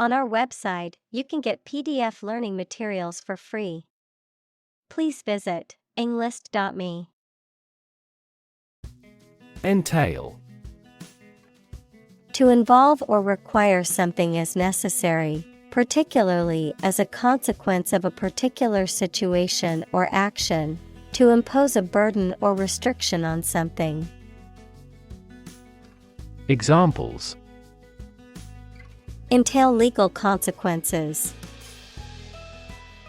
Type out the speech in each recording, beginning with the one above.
On our website, you can get PDF learning materials for free. Please visit englist.me. Entail. To involve or require something as necessary, particularly as a consequence of a particular situation or action, to impose a burden or restriction on something. Examples: Entail legal consequences.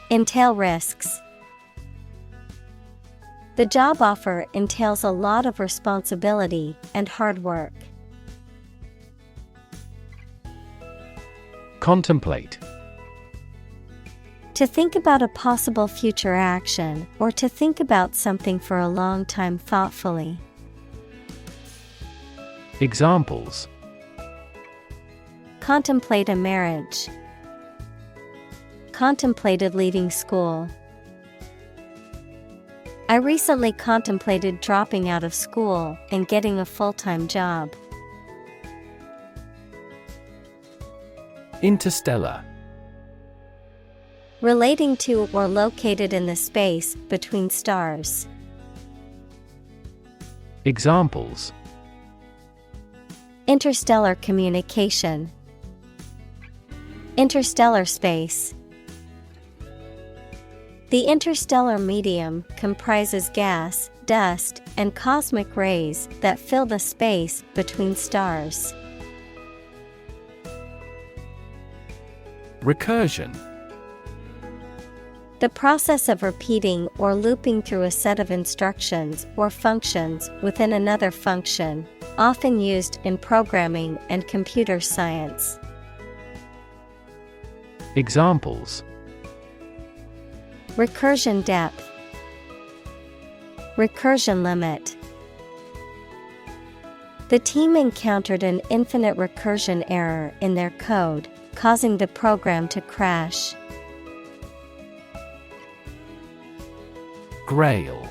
Entail risks. The job offer entails a lot of responsibility and hard work. Contemplate. To think about a possible future action, or to think about something for a long time thoughtfully. Examples: Contemplate a marriage. Contemplated leaving school. I recently contemplated dropping out of school and getting a full-time job. Interstellar. Relating to or located in the space between stars. Examples: Interstellar communication. Interstellar space. The interstellar medium comprises gas, dust, and cosmic rays that fill the space between stars. Recursion. The process of repeating or looping through a set of instructions or functions within another function, often used in programming and computer science. Examples: Recursion depth. Recursion limit. The team encountered an infinite recursion error in their code, causing the program to crash. Grail.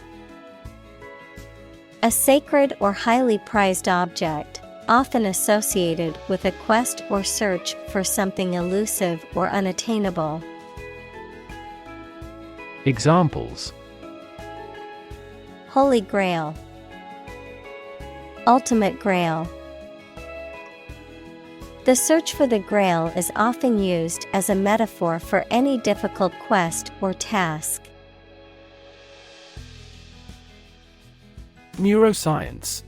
A sacred or highly prized object, often associated with a quest or search for something elusive or unattainable. Examples: Holy Grail. Ultimate Grail. The search for the Grail is often used as a metaphor for any difficult quest or task. Neuroscience.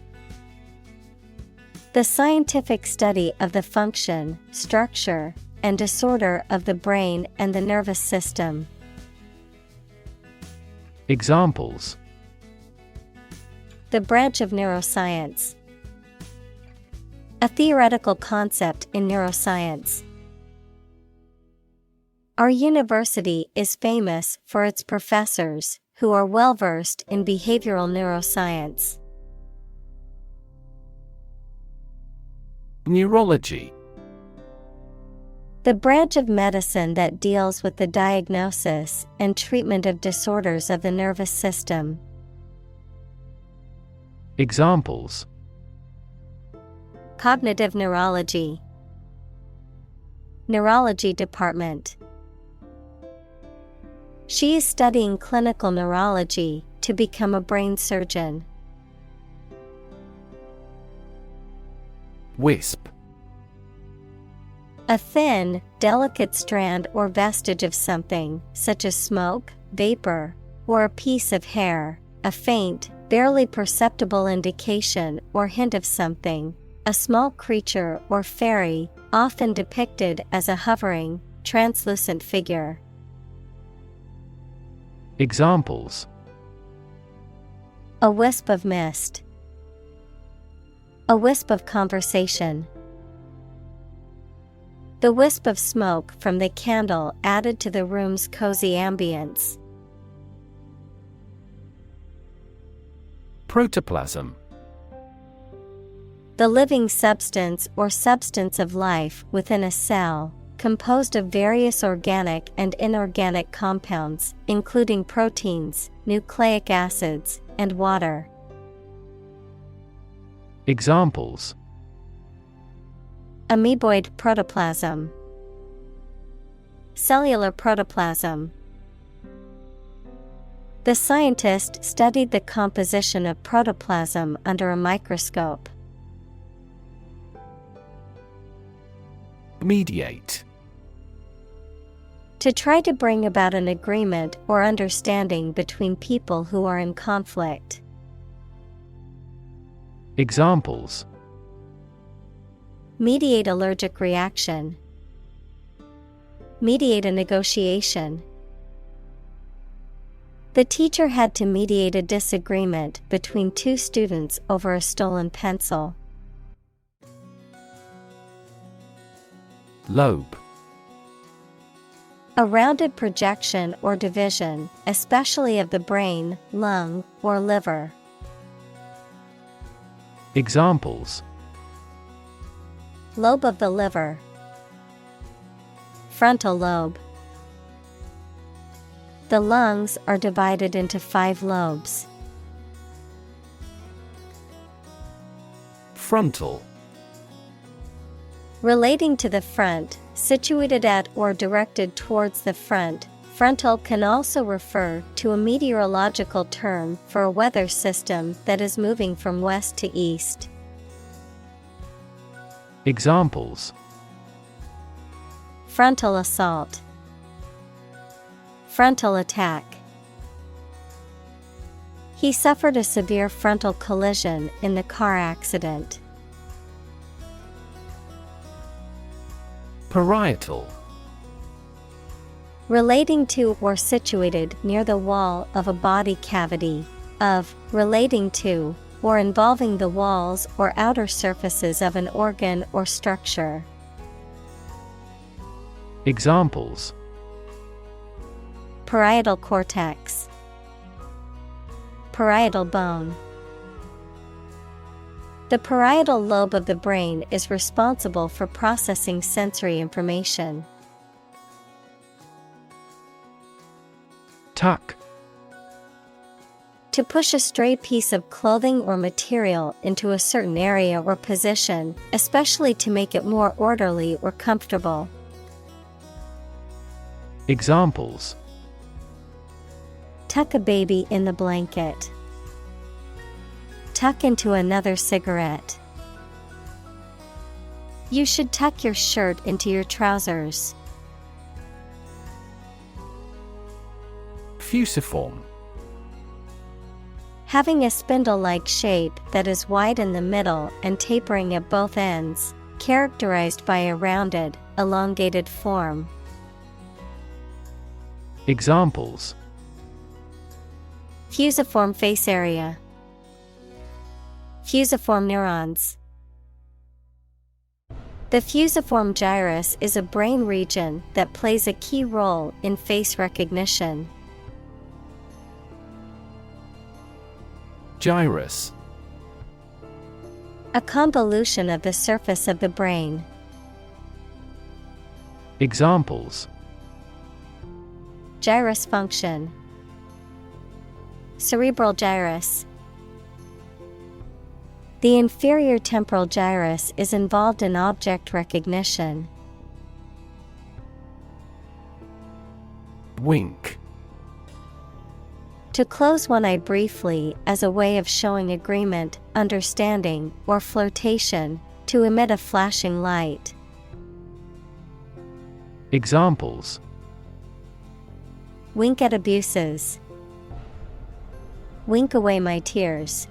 The scientific study of the function, structure, and disorder of the brain and the nervous system. Examples: The branch of neuroscience. A theoretical concept in neuroscience. Our university is famous for its professors, who are well-versed in behavioral neuroscience. Neurology. The branch of medicine that deals with the diagnosis and treatment of disorders of the nervous system. Examples: Cognitive neurology. Neurology department. She is studying clinical neurology to become a brain surgeon. Wisp. A thin, delicate strand or vestige of something, such as smoke, vapor, or a piece of hair, a faint, barely perceptible indication or hint of something, a small creature or fairy, often depicted as a hovering, translucent figure. Examples: A wisp of mist. A wisp of conversation. The wisp of smoke from the candle added to the room's cozy ambience. Protoplasm. The living substance or substance of life within a cell, composed of various organic and inorganic compounds, including proteins, nucleic acids, and water. Examples: Amoeboid protoplasm. Cellular protoplasm. The scientist studied the composition of protoplasm under a microscope. Mediate. To try to bring about an agreement or understanding between people who are in conflict. Examples: Mediate allergic reaction. Mediate a negotiation. The teacher had to mediate a disagreement between two students over a stolen pencil. Lobe. A rounded projection or division, especially of the brain, lung, or liver. Examples: Lobe of the liver. Frontal lobe. The lungs are divided into 5 lobes. Frontal. Relating to the front, situated at or directed towards the front. Frontal can also refer to a meteorological term for a weather system that is moving from west to east. Examples: Frontal assault. Frontal attack. He suffered a severe frontal collision in the car accident. Parietal. Relating to or situated near the wall of a body cavity, of, relating to, or involving the walls or outer surfaces of an organ or structure. Examples: Parietal cortex. Parietal bone. The parietal lobe of the brain is responsible for processing sensory information. Tuck. To push a stray piece of clothing or material into a certain area or position, especially to make it more orderly or comfortable. Examples: Tuck a baby in the blanket. Tuck into another cigarette. You should tuck your shirt into your trousers. Fusiform. Having a spindle-like shape that is wide in the middle and tapering at both ends, characterized by a rounded, elongated form. Examples: Fusiform face area. Fusiform neurons. The fusiform gyrus is a brain region that plays a key role in face recognition. Gyrus. A convolution of the surface of the brain. Examples: Gyrus function. Cerebral gyrus. The inferior temporal gyrus is involved in object recognition. Wink. To close one eye briefly as a way of showing agreement, understanding, or flirtation, to emit a flashing light. Examples: Wink at abuses. Wink away my tears.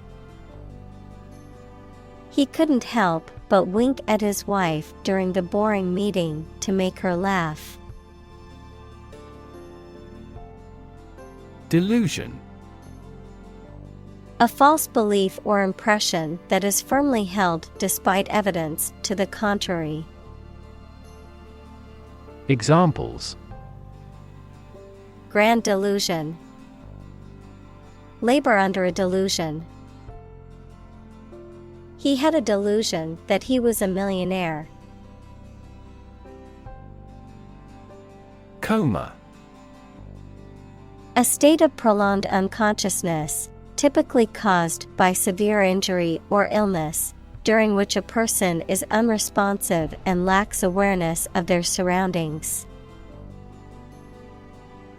He couldn't help but wink at his wife during the boring meeting to make her laugh. Delusion. A false belief or impression that is firmly held despite evidence to the contrary. Examples: Grand delusion. Labor under a delusion. He had a delusion that he was a millionaire. Coma. A state of prolonged unconsciousness, typically caused by severe injury or illness, during which a person is unresponsive and lacks awareness of their surroundings.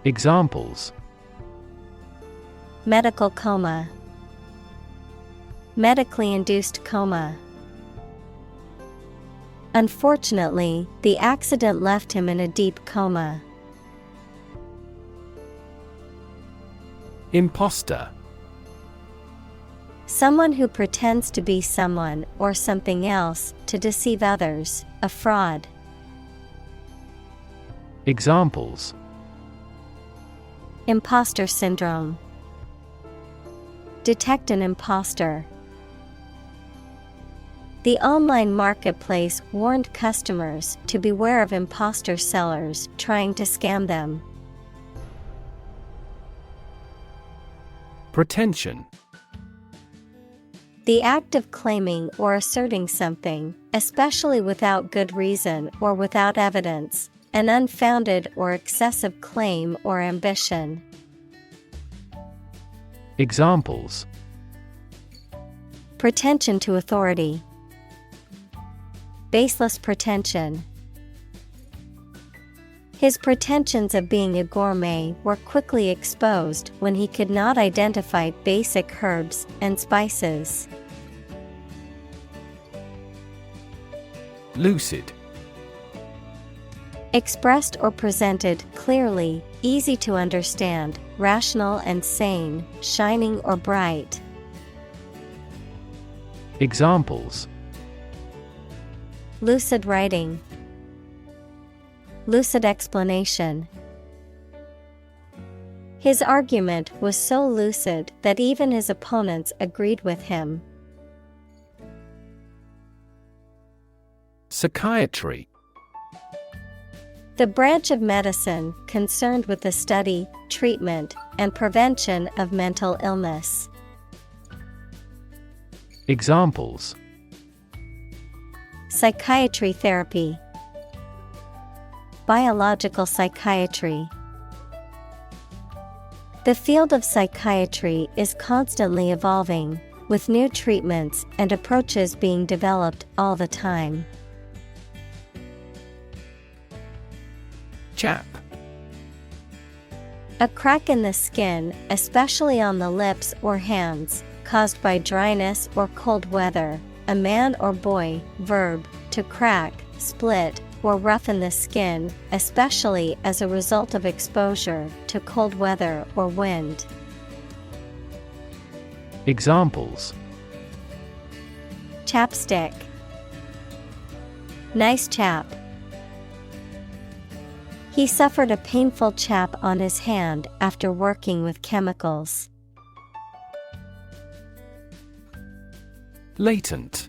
Examples: medical coma, medically induced coma. Unfortunately, the accident left him in a deep coma. Imposter. Someone who pretends to be someone or something else to deceive others, a fraud. Examples: Imposter syndrome. Detect an imposter. The online marketplace warned customers to beware of imposter sellers trying to scam them. Pretension. The act of claiming or asserting something, especially without good reason or without evidence, an unfounded or excessive claim or ambition. Examples: Pretension to authority. Baseless pretension. His pretensions of being a gourmet were quickly exposed when he could not identify basic herbs and spices. Lucid. Expressed or presented clearly, easy to understand, rational and sane, shining or bright. Examples: Lucid writing. Lucid explanation. His argument was so lucid that even his opponents agreed with him. Psychiatry. The branch of medicine concerned with the study, treatment, and prevention of mental illness. Examples: Psychiatry therapy. Biological psychiatry. The field of psychiatry is constantly evolving, with new treatments and approaches being developed all the time. Chap. A crack in the skin, especially on the lips or hands, caused by dryness or cold weather. A man or boy, verb, to crack, split, or roughen the skin, especially as a result of exposure to cold weather or wind. Examples: Chapstick. Nice chap. He suffered a painful chap on his hand after working with chemicals. Latent.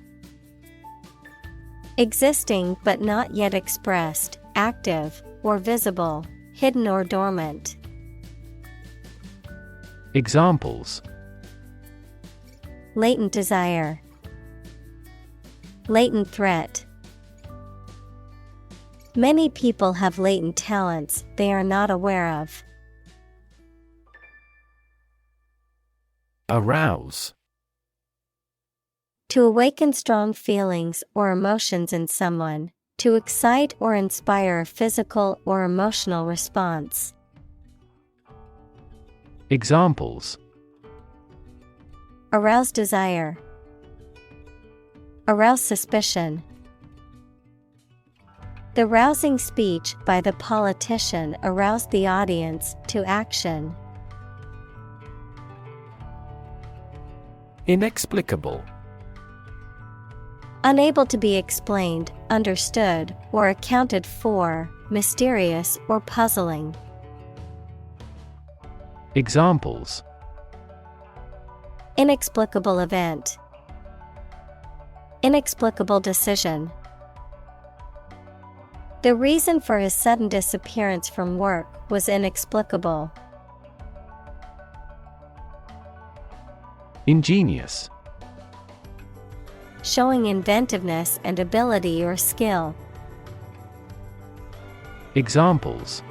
Existing but not yet expressed, active, or visible, hidden or dormant. Examples: Latent desire. Latent threat. Many people have latent talents they are not aware of. Arouse. To awaken strong feelings or emotions in someone, to excite or inspire a physical or emotional response. Examples: Arouse desire. Arouse suspicion. The rousing speech by the politician aroused the audience to action. Inexplicable. Unable to be explained, understood, or accounted for, mysterious or puzzling. Examples: Inexplicable event. Inexplicable decision. The reason for his sudden disappearance from work was inexplicable. Ingenious. Showing inventiveness and ability or skill. Examples: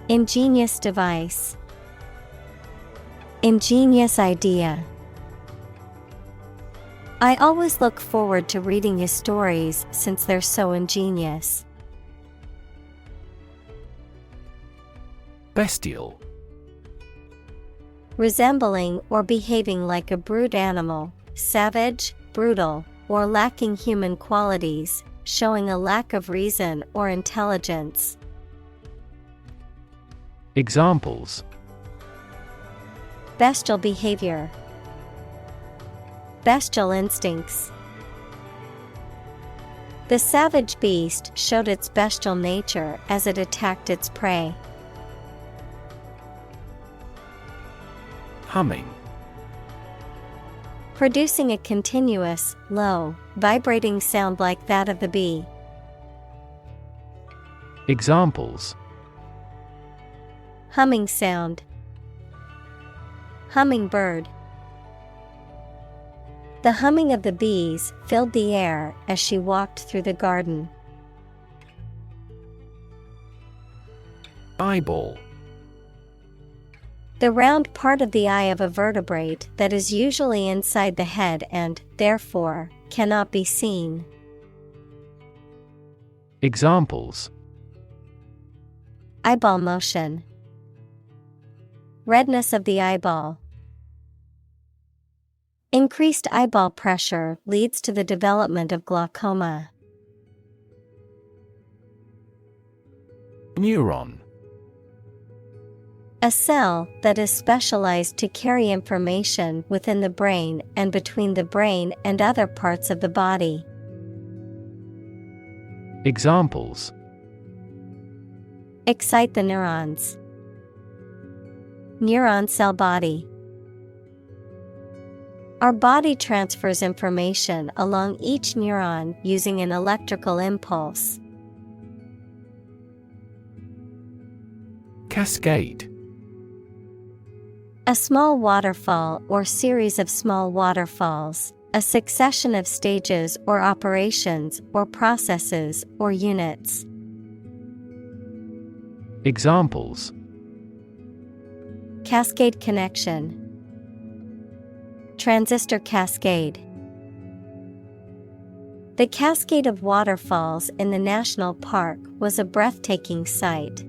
Ingenious device. Ingenious idea. I always look forward to reading his stories since they're so ingenious. Bestial. Resembling or behaving like a brute animal, savage, brutal, or lacking human qualities, showing a lack of reason or intelligence. Examples: Bestial behavior, bestial instincts. The savage beast showed its bestial nature as it attacked its prey. Humming. Producing a continuous, low, vibrating sound like that of the bee. Examples: Humming sound, hummingbird. The humming of the bees filled the air as she walked through the garden. Eyeball. The round part of the eye of a vertebrate that is usually inside the head and, therefore, cannot be seen. Examples: Eyeball motion, redness of the eyeball. Increased eyeball pressure leads to the development of glaucoma. Neuron. A cell that is specialized to carry information within the brain and between the brain and other parts of the body. Examples: Excite the neurons. Neuron cell body. Our body transfers information along each neuron using an electrical impulse. Cascade. A small waterfall or series of small waterfalls, a succession of stages or operations or processes or units. Examples: Cascade connection, transistor cascade. The cascade of waterfalls in the national park was a breathtaking sight.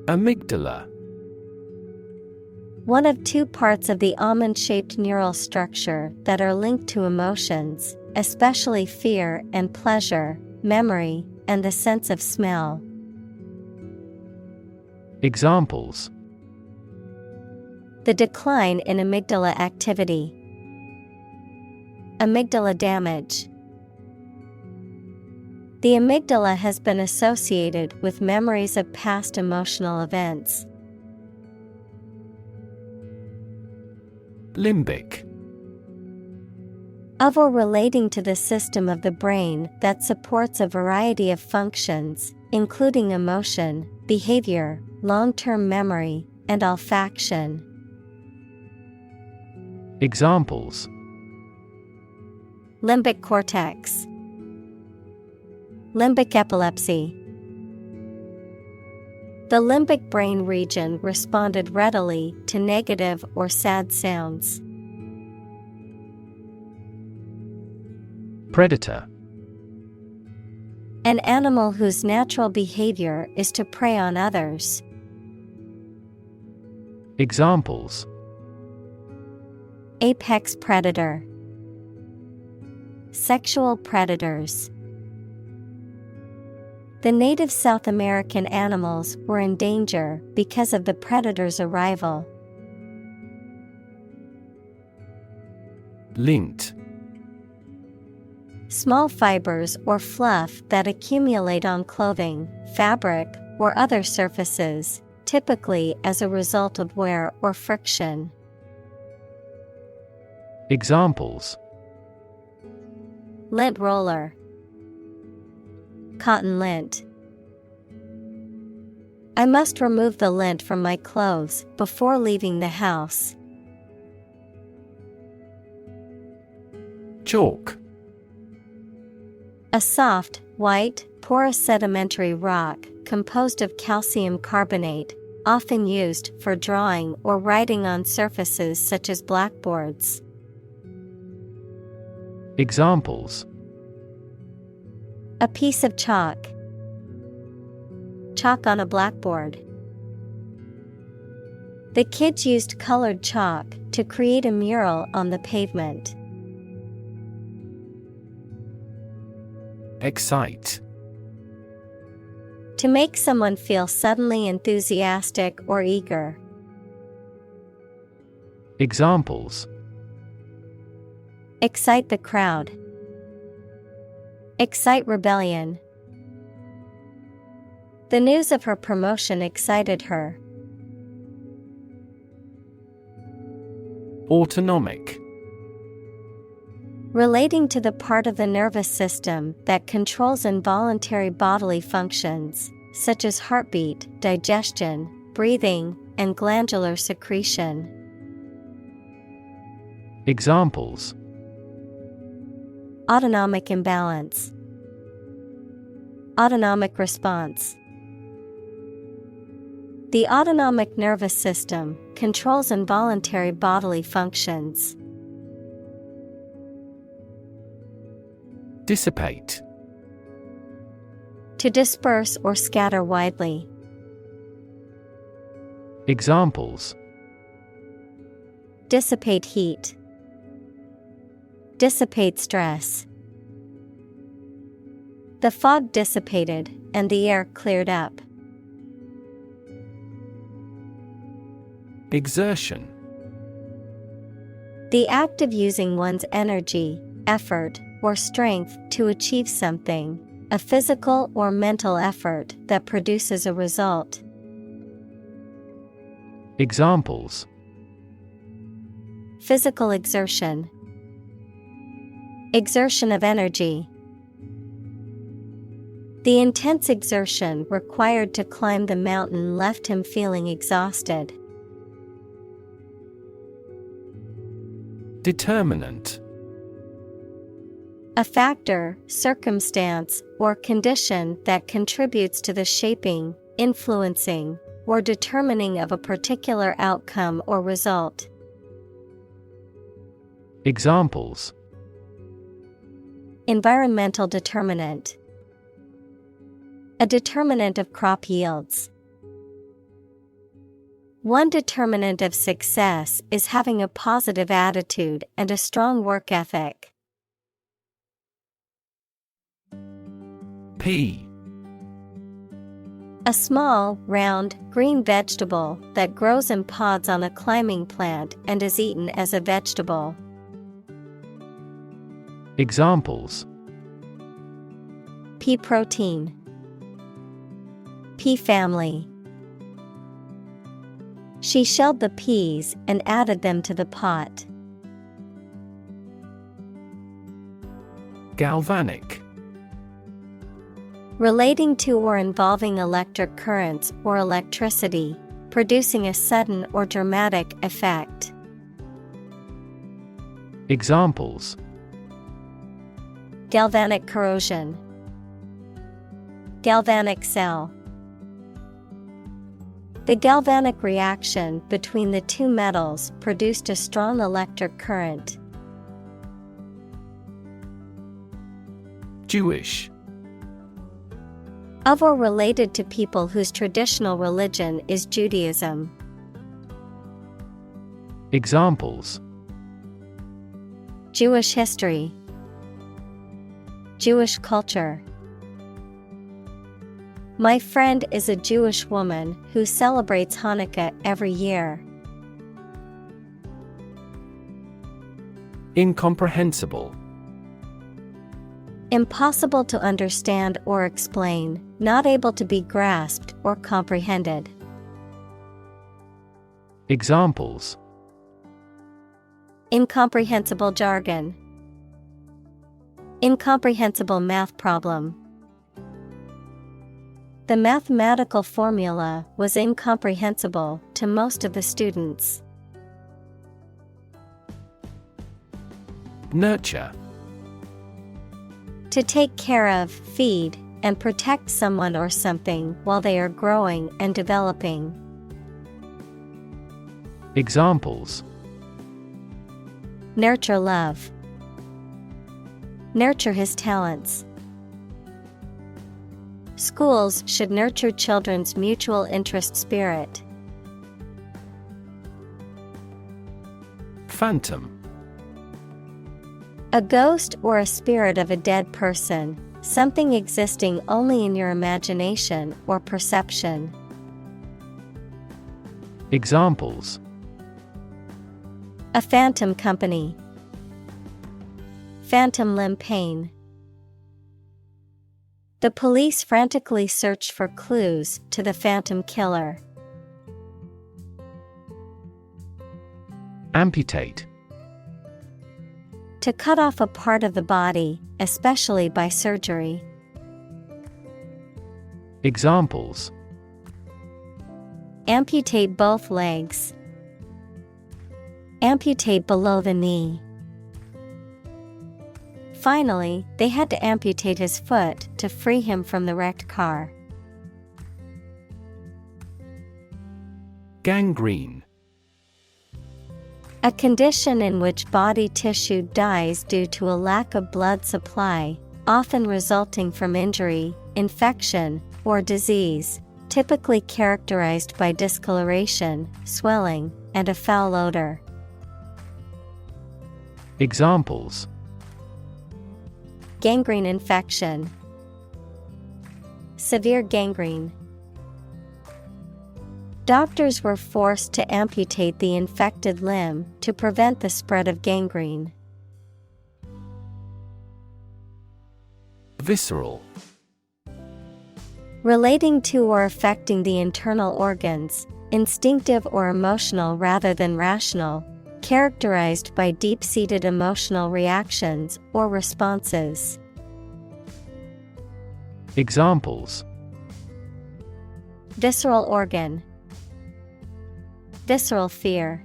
Amygdala. One of two parts of the almond-shaped neural structure that are linked to emotions, especially fear and pleasure, memory, and the sense of smell. Examples: The decline in amygdala activity. Amygdala damage. The amygdala has been associated with memories of past emotional events. Limbic. Of or relating to the system of the brain that supports a variety of functions, including emotion, behavior, long-term memory, and olfaction. Examples: Limbic cortex. Limbic epilepsy. The limbic brain region responded readily to negative or sad sounds. Predator. An animal whose natural behavior is to prey on others. Examples: Apex predator. Sexual predators. The native South American animals were in danger because of the predator's arrival. Lint. Small fibers or fluff that accumulate on clothing, fabric, or other surfaces, typically as a result of wear or friction. Examples: Lint roller. Cotton lint. I must remove the lint from my clothes before leaving the house. Chalk. A soft, white, porous sedimentary rock composed of calcium carbonate, often used for drawing or writing on surfaces such as blackboards. Examples: A piece of chalk. chalk on a blackboard. The kids used colored chalk to create a mural on the pavement. Excite. To make someone feel suddenly enthusiastic or eager. Examples: Excite the crowd. Excite rebellion. The news of her promotion excited her. Autonomic. Relating to the part of the nervous system that controls involuntary bodily functions, such as heartbeat, digestion, breathing, and glandular secretion. Examples: Autonomic imbalance. Autonomic response. The autonomic nervous system controls involuntary bodily functions. Dissipate. To disperse or scatter widely. Examples: Dissipate heat. Dissipate stress. The fog dissipated and the air cleared up. Exertion. The act of using one's energy, effort, or strength to achieve something, a physical or mental effort that produces a result. Examples: Physical exertion. Exertion of energy. The intense exertion required to climb the mountain left him feeling exhausted. Determinant. A factor, circumstance, or condition that contributes to the shaping, influencing, or determining of a particular outcome or result. Examples: Environmental determinant. A determinant of crop yields. One determinant of success is having a positive attitude and a strong work ethic. Pea. A small, round, green vegetable that grows in pods on a climbing plant and is eaten as a vegetable. Examples: Pea protein. Pea family. She shelled the peas and added them to the pot. Galvanic. Relating to or involving electric currents or electricity, producing a sudden or dramatic effect. Examples: Galvanic corrosion. Galvanic cell. The galvanic reaction between the two metals produced a strong electric current. Jewish. Of or related to people whose traditional religion is Judaism. Examples: Jewish history. Jewish culture. My friend is a Jewish woman who celebrates Hanukkah every year. Incomprehensible. Impossible to understand or explain, not able to be grasped or comprehended. Examples: Incomprehensible jargon. Incomprehensible math problem. The mathematical formula was incomprehensible to most of the students. Nurture. To take care of, feed, and protect someone or something while they are growing and developing. Examples: Nurture love. Nurture his talents. Schools should nurture children's mutual interest spirit. Phantom. A ghost or a spirit of a dead person, something existing only in your imagination or perception. Examples: A phantom company. Phantom limb pain. The police frantically searched for clues to the phantom killer. Amputate. To cut off a part of the body, especially by surgery. Examples: Amputate both legs. Amputate below the knee. Finally, they had to amputate his foot to free him from the wrecked car. Gangrene. A condition in which body tissue dies due to a lack of blood supply, often resulting from injury, infection, or disease, typically characterized by discoloration, swelling, and a foul odor. Examples: Gangrene infection. Severe gangrene. Doctors were forced to amputate the infected limb to prevent the spread of gangrene. Visceral. Relating to or affecting the internal organs, instinctive or emotional rather than rational, characterized by deep-seated emotional reactions or responses. Examples: Visceral organ. Visceral fear.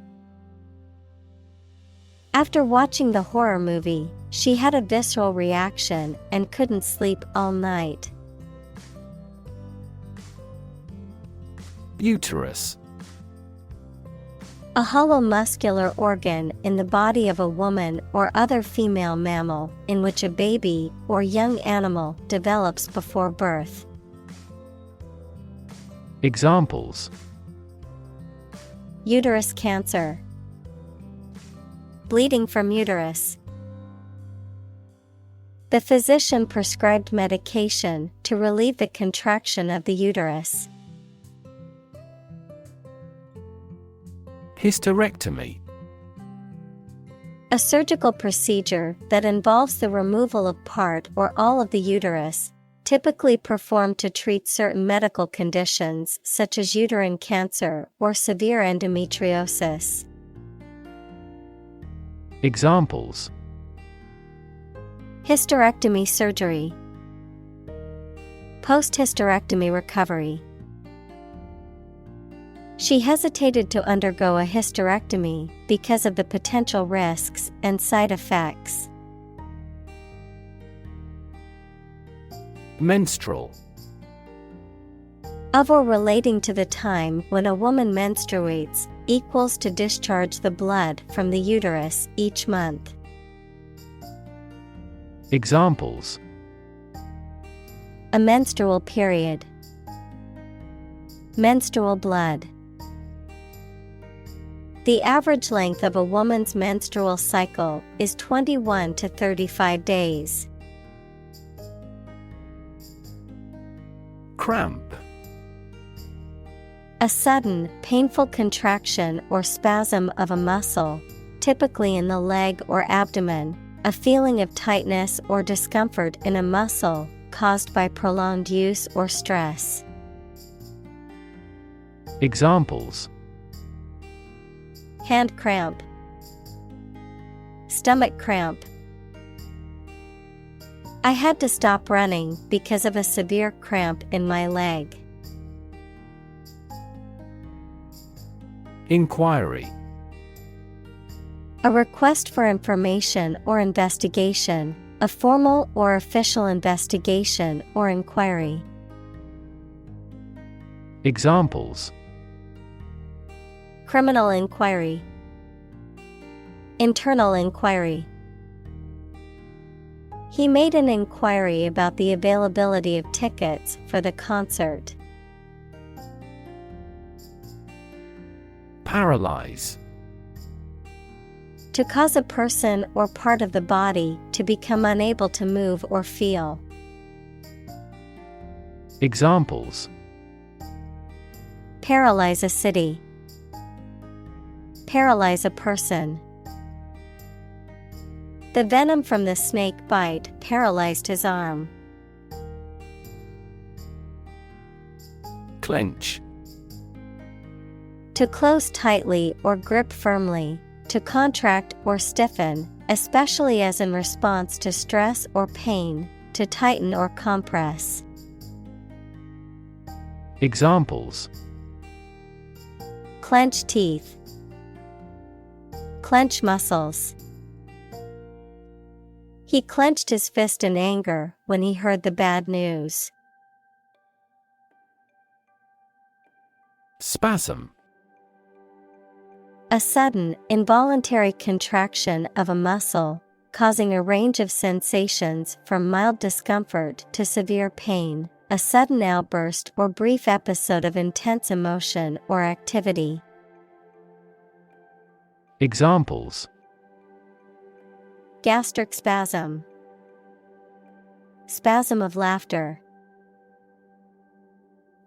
After watching the horror movie, she had a visceral reaction and couldn't sleep all night. Uterus. A hollow muscular organ in the body of a woman or other female mammal in which a baby or young animal develops before birth. Examples: Uterus cancer. Bleeding from uterus. The physician prescribed medication to relieve the contraction of the uterus. Hysterectomy. A surgical procedure that involves the removal of part or all of the uterus, typically performed to treat certain medical conditions such as uterine cancer or severe endometriosis. Examples: Hysterectomy surgery. Post-hysterectomy recovery. She hesitated to undergo a hysterectomy because of the potential risks and side effects. Menstrual. Of or relating to the time when a woman menstruates, equals to discharge the blood from the uterus each month. Examples: A menstrual period. Menstrual blood. The average length of a woman's menstrual cycle is 21 to 35 days. Cramp. A sudden, painful contraction or spasm of a muscle, typically in the leg or abdomen, a feeling of tightness or discomfort in a muscle caused by prolonged use or stress. Examples: Hand cramp. Stomach cramp. I had to stop running because of a severe cramp in my leg. Inquiry. A request for information or investigation, a formal or official investigation or inquiry. Examples: Criminal inquiry. Internal inquiry. He made an inquiry about the availability of tickets for the concert. Paralyze. To cause a person or part of the body to become unable to move or feel. Examples: Paralyze a city. Paralyze a person. The venom from the snake bite paralyzed his arm. Clench. To close tightly or grip firmly, to contract or stiffen, especially as in response to stress or pain, to tighten or compress. Examples: Clench teeth. Clench muscles. He clenched his fist in anger when he heard the bad news. Spasm. A sudden, involuntary contraction of a muscle, causing a range of sensations from mild discomfort to severe pain, a sudden outburst or brief episode of intense emotion or activity. Examples: Gastric spasm. Spasm of laughter.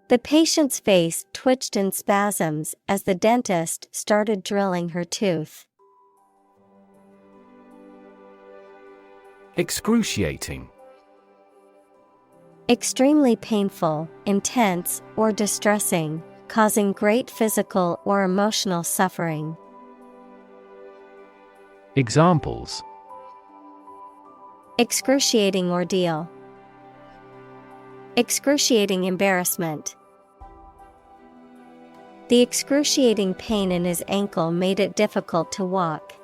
The patient's face twitched in spasms as the dentist started drilling her tooth. Excruciating. Extremely painful, intense, or distressing, causing great physical or emotional suffering. Examples: Excruciating ordeal. Excruciating embarrassment. The excruciating pain in his ankle made it difficult to walk.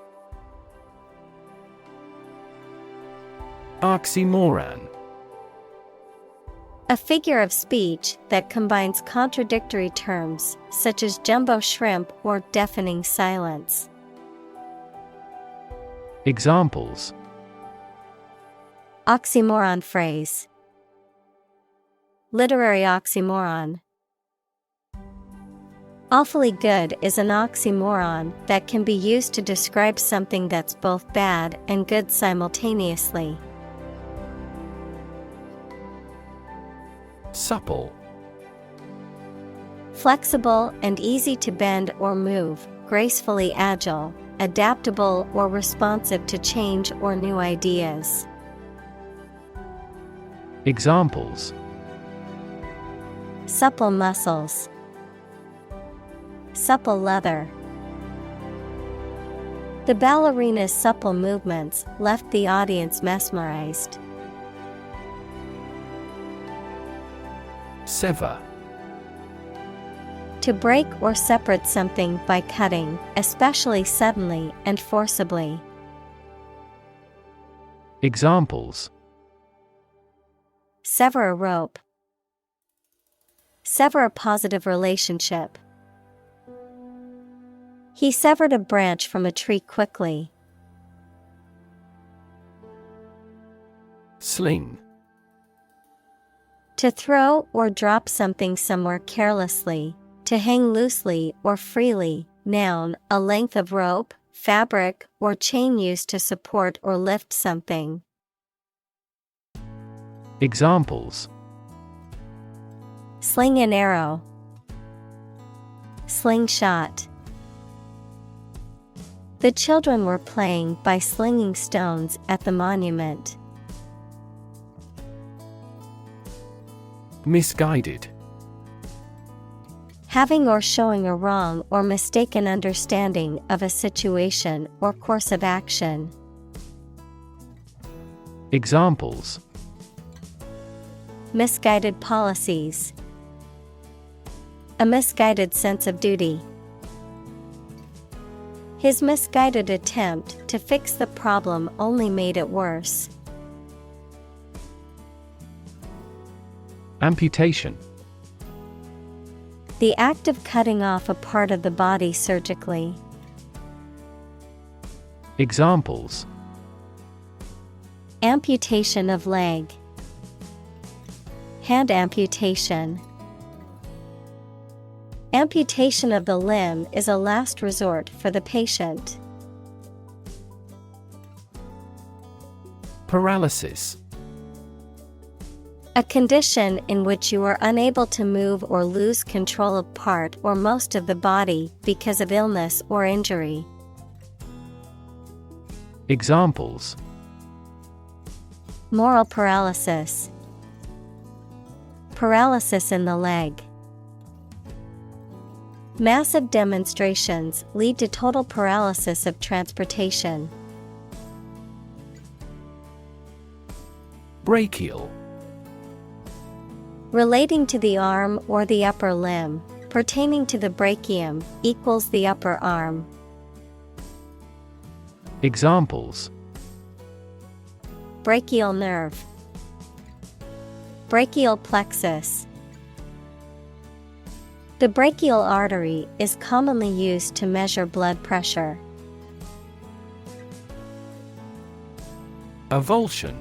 Oxymoron. A figure of speech that combines contradictory terms, such as jumbo shrimp or deafening silence. Examples: Oxymoron phrase. Literary oxymoron. Awfully good is an oxymoron that can be used to describe something that's both bad and good simultaneously. Supple. Flexible and easy to bend or move, gracefully agile, adaptable or responsive to change or new ideas. Examples: Supple muscles. Supple leather. The ballerina's supple movements left the audience mesmerized. Sever. To break or separate something by cutting, especially suddenly and forcibly. Examples: Sever a rope. Sever a positive relationship. He severed a branch from a tree quickly. Sling. To throw or drop something somewhere carelessly, to hang loosely or freely. Noun, a length of rope, fabric, or chain used to support or lift something. Examples: Sling an arrow. Slingshot. The children were playing by slinging stones at the monument. Misguided. Having or showing a wrong or mistaken understanding of a situation or course of action. Examples: Misguided policies. A misguided sense of duty. His misguided attempt to fix the problem only made it worse. Amputation. The act of cutting off a part of the body surgically. Amputation of leg. Hand amputation. Amputation of the limb is a last resort for the patient. Paralysis. A condition in which you are unable to move or lose control of part or most of the body because of illness or injury. Examples: Moral paralysis. Paralysis in the leg. Massive demonstrations lead to total paralysis of transportation. Brachial. Relating to the arm or the upper limb, pertaining to the brachium, equals the upper arm. Examples: Brachial nerve. Brachial plexus. The brachial artery is commonly used to measure blood pressure. Avulsion.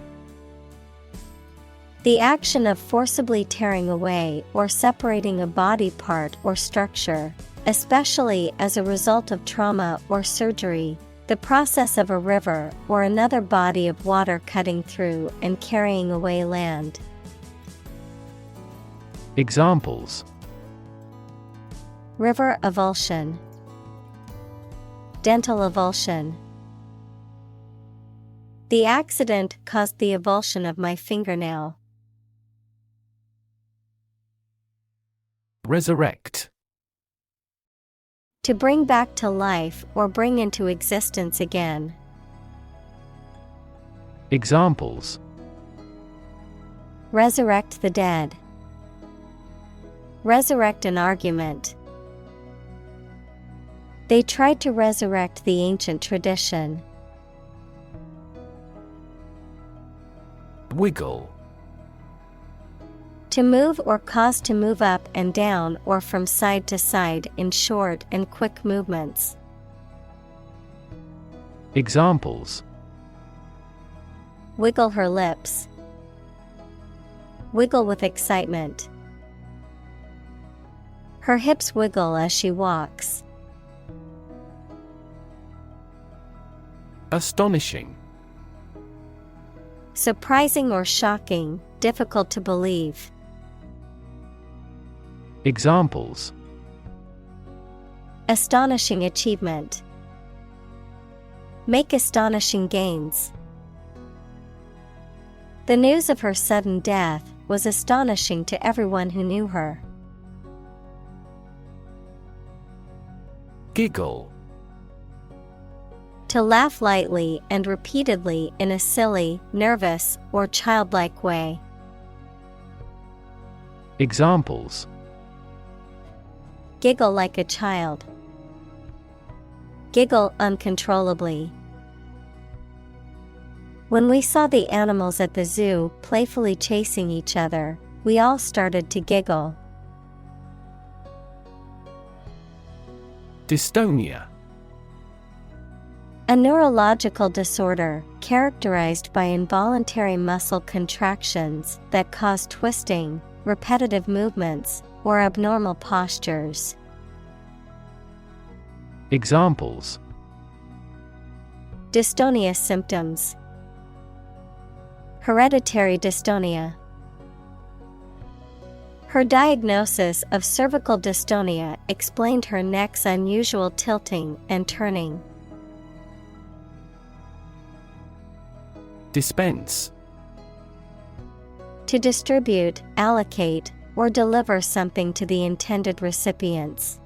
The action of forcibly tearing away or separating a body part or structure, especially as a result of trauma or surgery. The process of a river or another body of water cutting through and carrying away land. Examples: River avulsion. Dental avulsion. The accident caused the avulsion of my fingernail. Resurrect. To bring back to life or bring into existence again. Examples: Resurrect the dead. Resurrect an argument. They tried to resurrect the ancient tradition. Wiggle. To move or cause to move up and down or from side to side in short and quick movements. Examples: Wiggle her lips. Wiggle with excitement. Her hips wiggle as she walks. Astonishing. Surprising or shocking, difficult to believe. Examples: Astonishing achievement. Make astonishing gains. The news of her sudden death was astonishing to everyone who knew her. Giggle. To laugh lightly and repeatedly in a silly, nervous, or childlike way. Examples: Giggle like a child. Giggle uncontrollably. When we saw the animals at the zoo playfully chasing each other, we all started to giggle. Dystonia. A neurological disorder characterized by involuntary muscle contractions that cause twisting, repetitive movements, or abnormal postures. Examples: Dystonia symptoms. Hereditary dystonia. Her diagnosis of cervical dystonia explained her neck's unusual tilting and turning. Dispense. To distribute, allocate, or deliver something to the intended recipients.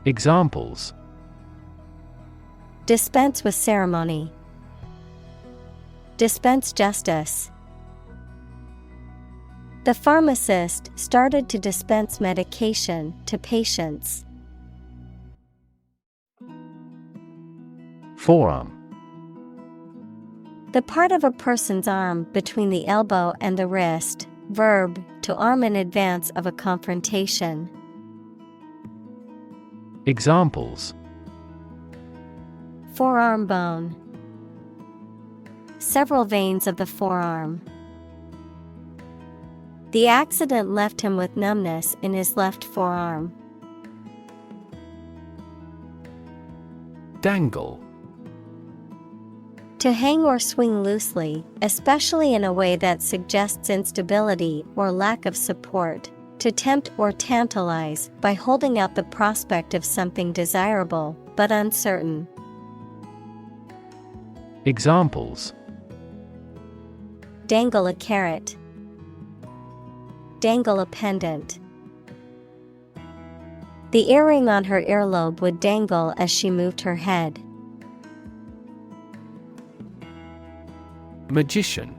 Examples: Dispense with ceremony. Dispense justice. The pharmacist started to dispense medication to patients. Forearm. The part of a person's arm between the elbow and the wrist. Verb, to arm in advance of a confrontation. Examples: Forearm bone. several veins of the forearm. The accident left him with numbness in his left forearm. Dangle. To hang or swing loosely, especially in a way that suggests instability or lack of support. To tempt or tantalize by holding out the prospect of something desirable, but uncertain. Examples: dangle a carrot, dangle a pendant. The earring on her earlobe would dangle as she moved her head. Magician.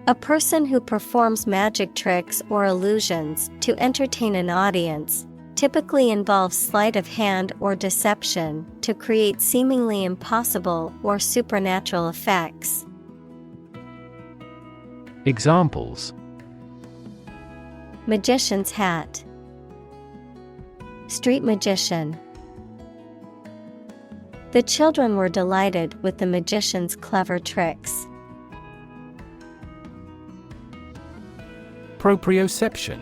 A person who performs magic tricks or illusions to entertain an audience, typically involves sleight of hand or deception to create seemingly impossible or supernatural effects. Examples: magician's hat, street magician. The children were delighted with the magician's clever tricks. Proprioception.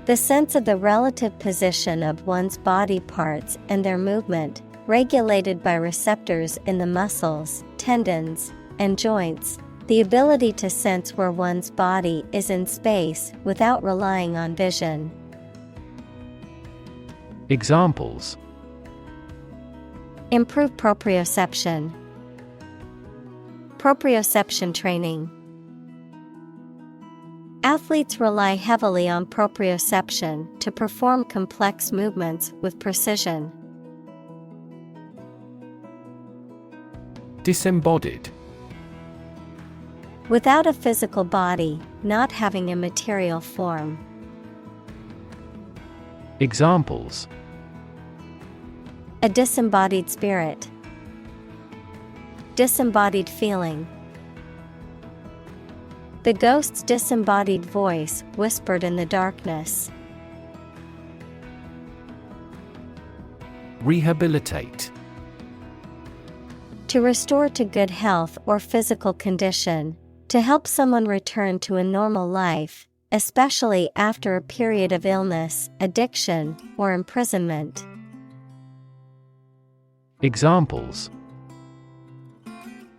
The sense of the relative position of one's body parts and their movement, regulated by receptors in the muscles, tendons, and joints. The ability to sense where one's body is in space without relying on vision. Examples: improve proprioception, proprioception training. Athletes rely heavily on proprioception to perform complex movements with precision. Disembodied. Without a physical body, not having a material form. Examples: a disembodied spirit, disembodied feeling. The ghost's disembodied voice whispered in the darkness. Rehabilitate. To restore to good health or physical condition, to help someone return to a normal life, especially after a period of illness, addiction, or imprisonment. Examples: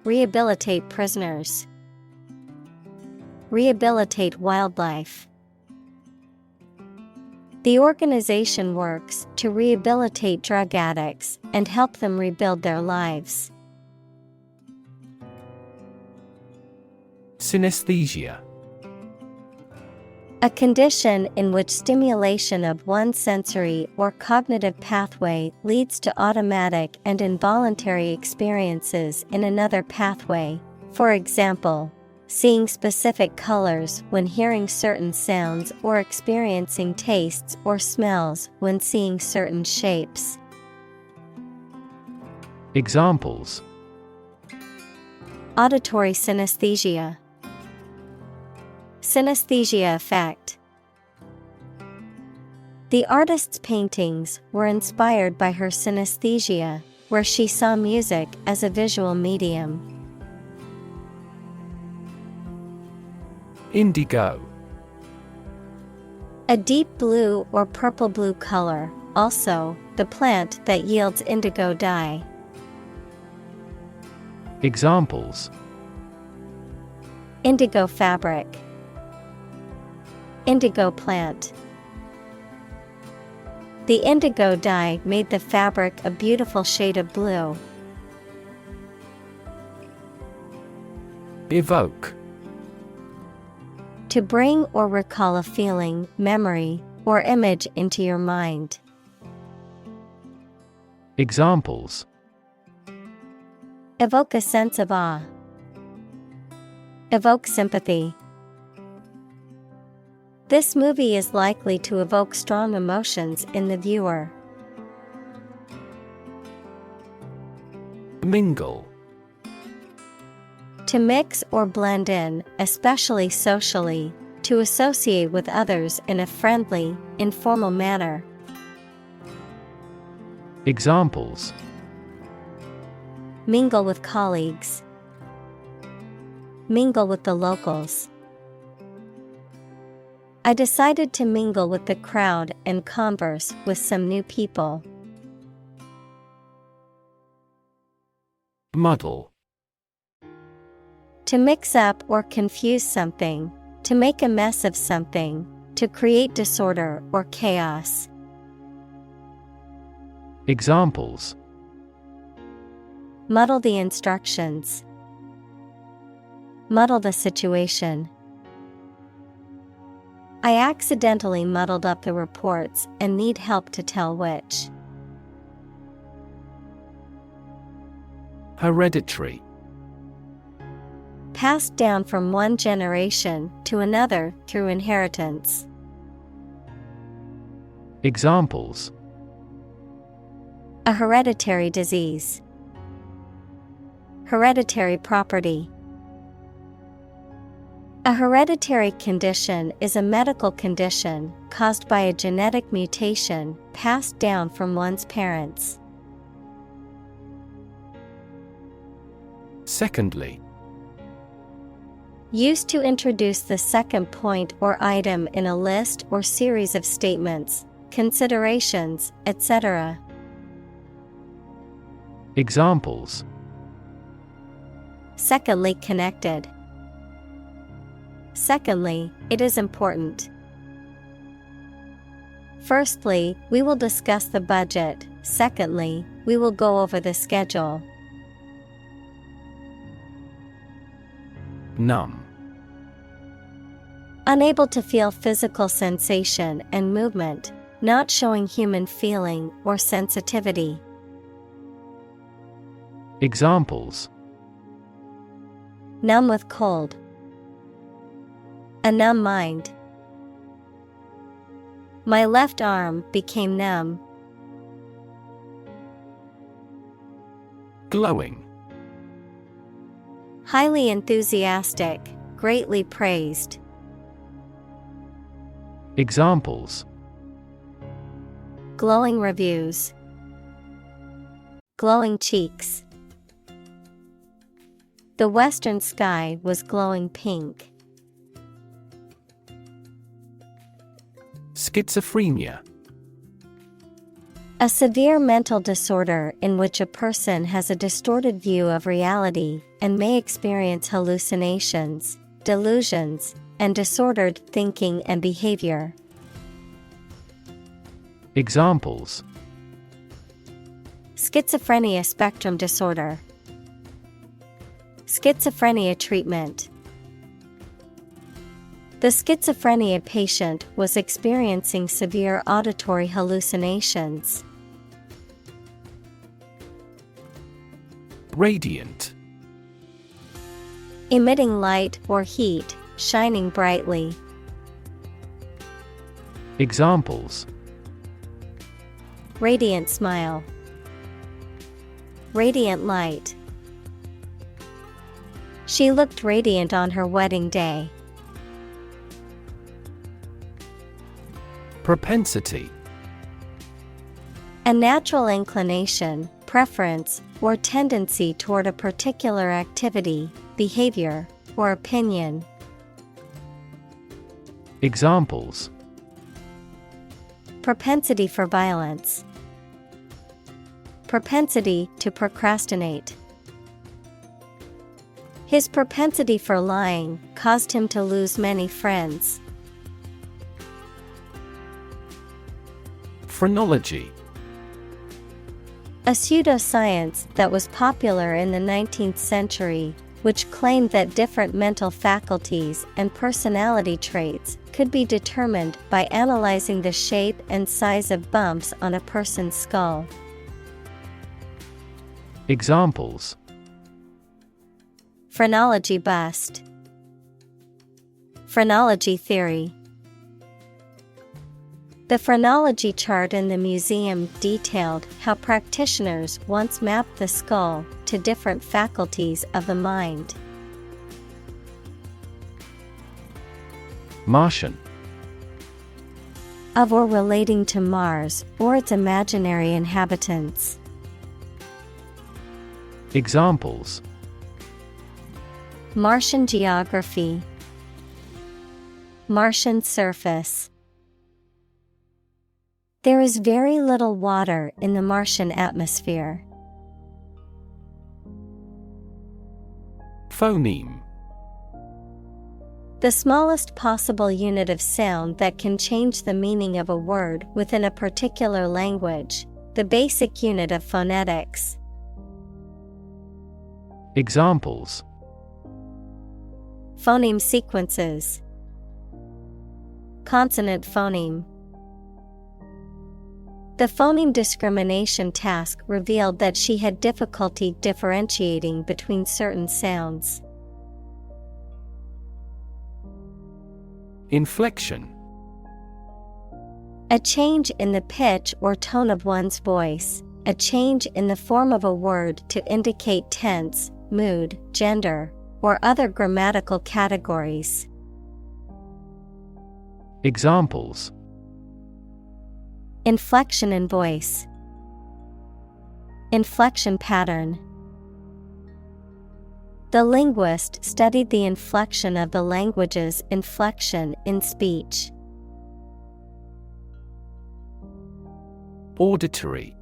rehabilitate prisoners, rehabilitate wildlife. The organization works to rehabilitate drug addicts and help them rebuild their lives. Synesthesia. A condition in which stimulation of one sensory or cognitive pathway leads to automatic and involuntary experiences in another pathway. For example, seeing specific colors when hearing certain sounds or experiencing tastes or smells when seeing certain shapes. Examples: auditory synesthesia, synesthesia effect. The artist's paintings were inspired by her synesthesia, where she saw music as a visual medium. Indigo. A deep blue or purple blue color, also, the plant that yields indigo dye. Examples: indigo fabric, indigo plant. The indigo dye made the fabric a beautiful shade of blue. Evoke. To bring or recall a feeling, memory, or image into your mind. Examples: evoke a sense of awe, evoke sympathy. This movie is likely to evoke strong emotions in the viewer. Mingle. To mix or blend in, especially socially, to associate with others in a friendly, informal manner. Examples: Mingle with colleagues. Mingle with the locals. I decided to mingle with the crowd and converse with some new people. Muddle. To mix up or confuse something, to make a mess of something, to create disorder or chaos. Examples: Muddle the instructions. Muddle the situation. I accidentally muddled up the reports and need help to tell which. Hereditary. Passed down from one generation to another through inheritance. Examples: A hereditary disease. Hereditary property. A hereditary condition is a medical condition caused by a genetic mutation passed down from one's parents. Secondly. Used to introduce the second point or item in a list or series of statements, considerations, etc. Examples: Secondly connected. Secondly, it is important. Firstly, we will discuss the budget. Secondly, we will go over the schedule. Numb. Unable to feel physical sensation and movement, not showing human feeling or sensitivity. Examples: Numb with cold. A numb mind. My left arm became numb. Glowing. Highly enthusiastic, greatly praised. Examples: Glowing reviews. Glowing cheeks. The western sky was glowing pink. Schizophrenia. A severe mental disorder in which a person has a distorted view of reality and may experience hallucinations, delusions, and disordered thinking and behavior. Examples: Schizophrenia spectrum disorder. Schizophrenia treatment. The schizophrenia patient was experiencing severe auditory hallucinations. Radiant. Emitting light or heat, shining brightly. Examples: Radiant smile. Radiant light. She looked radiant on her wedding day. Propensity. A natural inclination, preference, or tendency toward a particular activity, behavior, or opinion. Examples: Propensity for violence. Propensity to procrastinate. His propensity for lying caused him to lose many friends. Phrenology. A pseudoscience that was popular in the 19th century, which claimed that different mental faculties and personality traits could be determined by analyzing the shape and size of bumps on a person's skull. Examples: Phrenology bust. Phrenology theory. The phrenology chart in the museum detailed how practitioners once mapped the skull to different faculties of the mind. Martian. Of or relating to Mars or its imaginary inhabitants. Examples: Martian geography, Martian surface. There is very little water in the Martian atmosphere. Phoneme. The smallest possible unit of sound that can change the meaning of a word within a particular language, the basic unit of phonetics. Examples: Phoneme sequences, consonant phoneme. The phoneme discrimination task revealed that she had difficulty differentiating between certain sounds. Inflection. A change in the pitch or tone of one's voice, a change in the form of a word to indicate tense, mood, gender, or other grammatical categories. Examples: Inflection in voice, inflection pattern. The linguist studied the inflection of the language's inflection in speech. Auditory.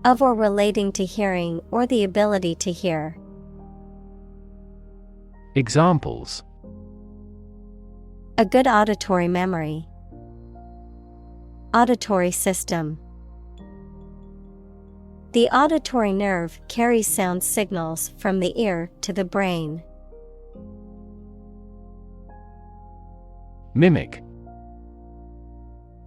Of or relating to hearing or the ability to hear. Examples: A good auditory memory, auditory system. The auditory nerve carries sound signals from the ear to the brain. Mimic.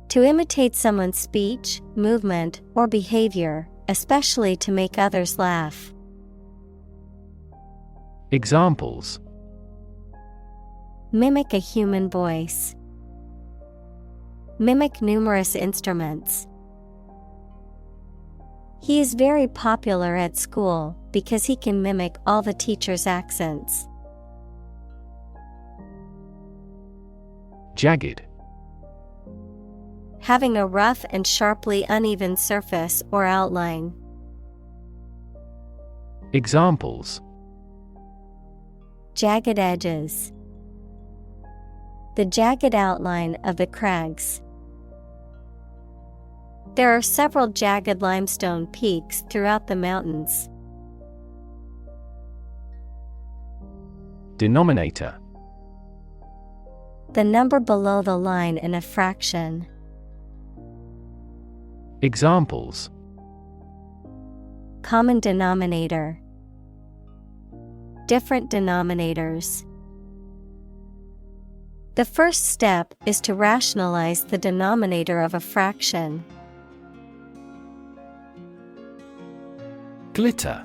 To imitate someone's speech, movement, or behavior, especially to make others laugh. Examples: Mimic a human voice. Mimic numerous instruments. He is very popular at school because he can mimic all the teachers' accents. Jagged. Having a rough and sharply uneven surface or outline. Examples: Jagged edges. The jagged outline of the crags. There are several jagged limestone peaks throughout the mountains. Denominator. The number below the line in a fraction. Examples: Common denominator. Different denominators. The first step is to rationalize the denominator of a fraction. Glitter.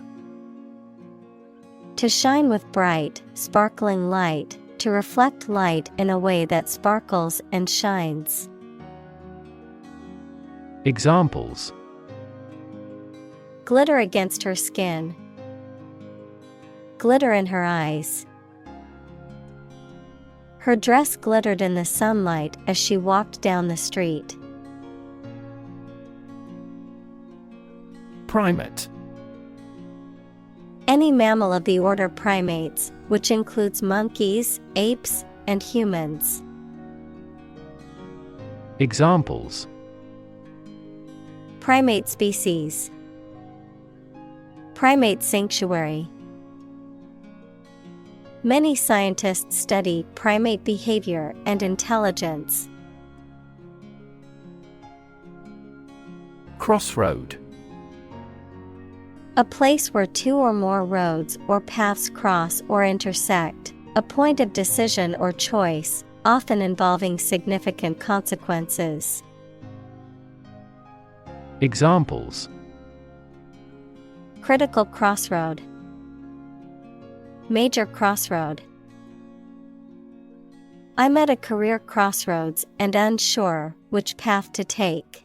To shine with bright, sparkling light, to reflect light in a way that sparkles and shines. Examples: Glitter against her skin. Glitter in her eyes. Her dress glittered in the sunlight as she walked down the street. Primate. Any mammal of the order primates, which includes monkeys, apes, and humans. Examples: Primate species. Primate sanctuary. Many scientists study primate behavior and intelligence. Crossroad. A place where two or more roads or paths cross or intersect, a point of decision or choice, often involving significant consequences. Examples: Critical crossroad. Major crossroad. I'm at a career crossroads and unsure which path to take.